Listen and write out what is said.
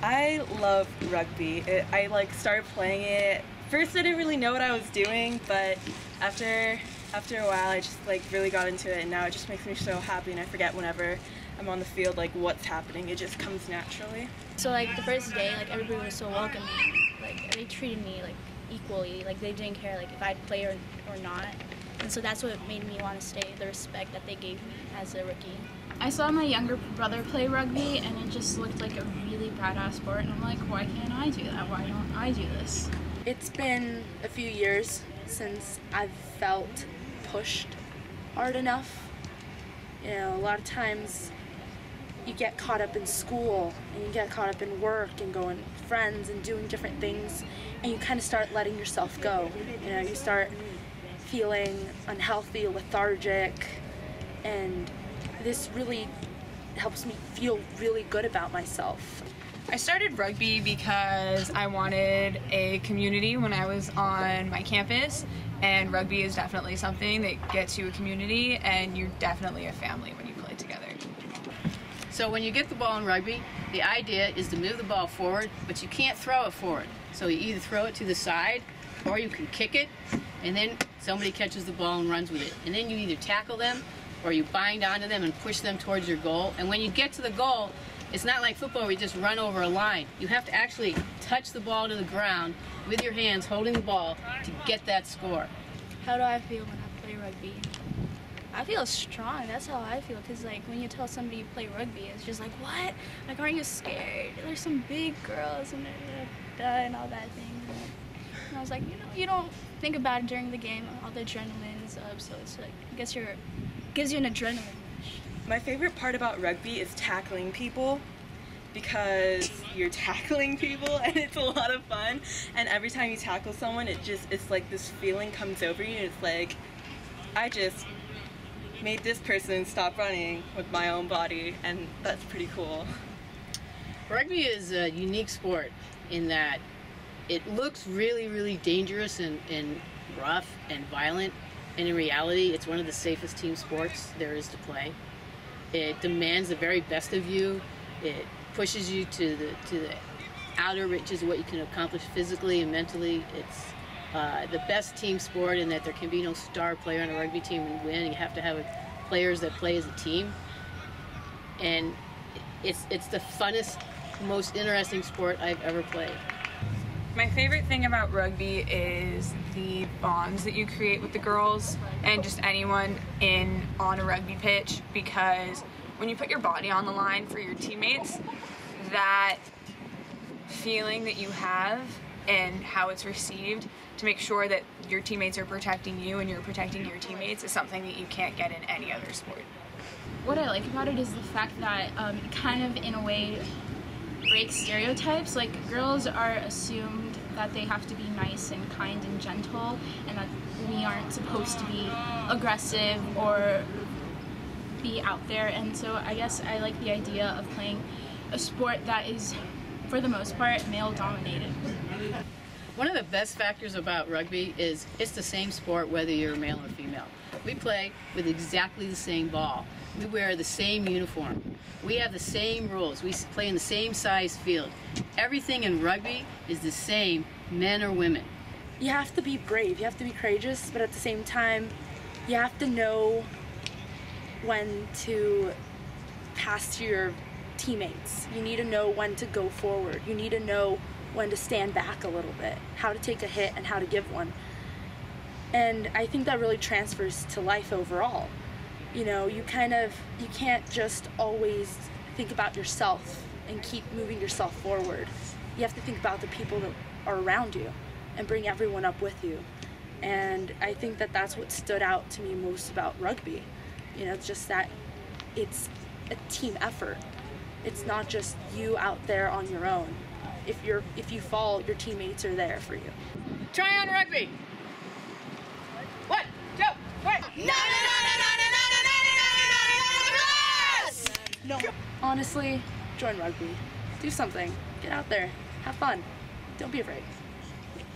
I love rugby. I started playing it. First I didn't really know what I was doing, but after a while I just really got into it, and now it just makes me so happy, and I forget whenever I'm on the field what's happening. It just comes naturally. So the first day everybody was so welcoming. They treated me equally. They didn't care if I'd play or not. And so that's what made me want to stay, the respect that they gave me as a rookie. I saw my younger brother play rugby, and it just looked like a really badass sport, and I'm like, why can't I do that? Why don't I do this? It's been a few years since I've felt pushed hard enough. A lot of times you get caught up in school, and you get caught up in work and going with friends and doing different things, and you kind of start letting yourself go. You start feeling unhealthy, lethargic, and this really helps me feel really good about myself. I started rugby because I wanted a community when I was on my campus, and rugby is definitely something that gets you a community, and you're definitely a family when you play together. So when you get the ball in rugby, the idea is to move the ball forward, but you can't throw it forward. So you either throw it to the side, or you can kick it, and then somebody catches the ball and runs with it. And then you either tackle them, or you bind onto them and push them towards your goal. And when you get to the goal, it's not like football where you just run over a line. You have to actually touch the ball to the ground with your hands holding the ball to get that score. How do I feel when I play rugby? I feel strong. That's how I feel. Because when you tell somebody you play rugby, it's just what? Aren't you scared? There's some big girls and and all that thing. And I was you don't think about it during the game. All the adrenaline's up, so it's I guess gives you an adrenaline rush. My favorite part about rugby is tackling people, because you're tackling people and it's a lot of fun, and every time you tackle someone it's this feeling comes over you, and it's I just made this person stop running with my own body, and that's pretty cool. Rugby is a unique sport in that it looks really, really dangerous and rough and violent, and in reality it's one of the safest team sports there is to play. It demands the very best of you. It pushes you to the outer reaches of what you can accomplish physically and mentally. It's the best team sport in that there can be no star player on a rugby team and win. You have to have players that play as a team. And it's the funnest, most interesting sport I've ever played. My favorite thing about rugby is the bonds that you create with the girls and just anyone on a rugby pitch, because when you put your body on the line for your teammates, that feeling that you have and how it's received to make sure that your teammates are protecting you and you're protecting your teammates is something that you can't get in any other sport. What I like about it is the fact that it kind of, in a way, breaks stereotypes. Girls are assumed that they have to be nice and kind and gentle, and that we aren't supposed to be aggressive or be out there. And so I guess I like the idea of playing a sport that is, for the most part, male-dominated. One of the best factors about rugby is it's the same sport whether you're male or female. We play with exactly the same ball. We wear the same uniform. We have the same rules. We play in the same size field. Everything in rugby is the same, men or women. You have to be brave, you have to be courageous, but at the same time, you have to know when to pass to your teammates. You need to know when to go forward. You need to know when to stand back a little bit, how to take a hit and how to give one. And I think that really transfers to life overall. You can't just always think about yourself and keep moving yourself forward. You have to think about the people that are around you and bring everyone up with you. And I think that that's what stood out to me most about rugby. Just that it's a team effort. It's not just you out there on your own. If you fall, your teammates are there for you. Try on rugby! What? Go! What? No. Honestly, join rugby. Do something. Get out there. Have fun. Don't be afraid.